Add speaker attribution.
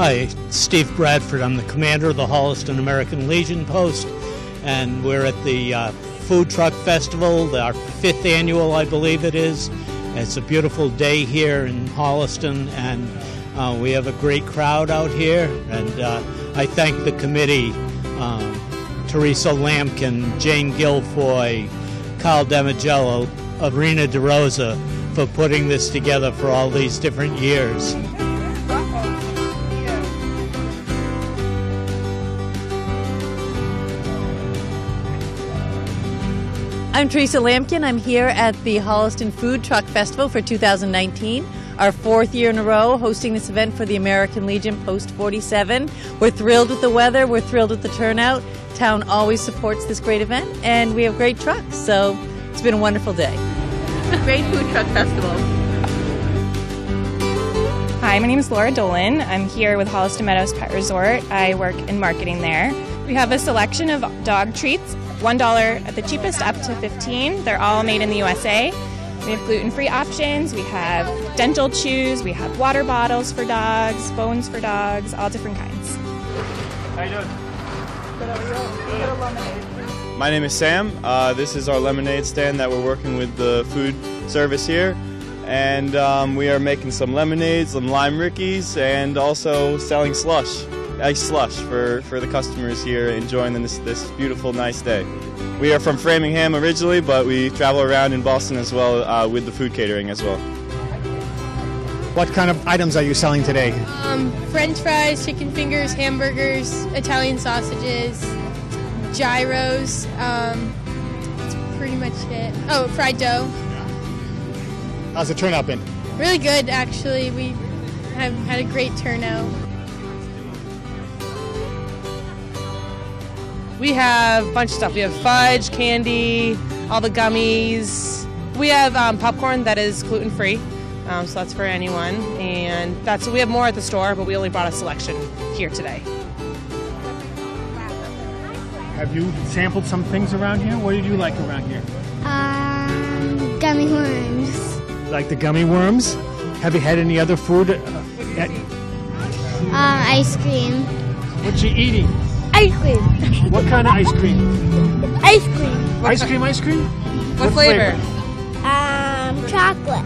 Speaker 1: Hi, Steve Bradford. I'm the commander of the Holliston American Legion Post, and we're at the Food Truck Festival, our 5th annual, I believe it is. It's a beautiful day here in Holliston, and we have a great crowd out here, and I thank the committee, Teresa Lampkin, Jane Guilfoy, Carl Demigello, Arena DeRosa, for putting this together for all these different years.
Speaker 2: I'm Teresa Lampkin. I'm here at the Holliston Food Truck Festival for 2019, our 4th year in a row hosting this event for the American Legion Post 47. We're thrilled with the weather. We're thrilled with the turnout. Town always supports this great event, and we have great trucks, so it's been a wonderful day.
Speaker 3: Great Food Truck Festival.
Speaker 4: Hi, my name is Laura Dolan. I'm here with Holliston Meadows Pet Resort. I work in marketing there. We have a selection of dog treats, $1 at the cheapest up to $15. They're all made in the USA. We have gluten-free options. We have dental chews. We have water bottles for dogs, bones for dogs, all different kinds.
Speaker 5: How you doing? My name is Sam. This is our lemonade stand that we're working with the food service here. And we are making some lemonades, some lime rickeys, and also selling slush. Ice slush for the customers here enjoying this beautiful, nice day. We are from Framingham originally, but we travel around in Boston as well with the food catering as well.
Speaker 6: What kind of items are you selling today?
Speaker 7: French fries, chicken fingers, hamburgers, Italian sausages, gyros. That's pretty much it. Oh, fried dough.
Speaker 6: How's the turnout been?
Speaker 7: Really good, actually. We have had a great turnout.
Speaker 3: We have a bunch of stuff. We have fudge, candy, all the gummies. We have popcorn that is gluten-free, so that's for anyone. And we have more at the store, but we only brought a selection here today.
Speaker 6: Have you sampled some things around here? What did you like around here?
Speaker 8: Gummy worms.
Speaker 6: Like the gummy worms? Have you had any other food?
Speaker 8: Ice cream.
Speaker 6: What you eating?
Speaker 8: Ice cream.
Speaker 6: What kind of ice cream?
Speaker 8: Ice cream.
Speaker 6: Ice cream?
Speaker 3: What flavor?
Speaker 8: Chocolate.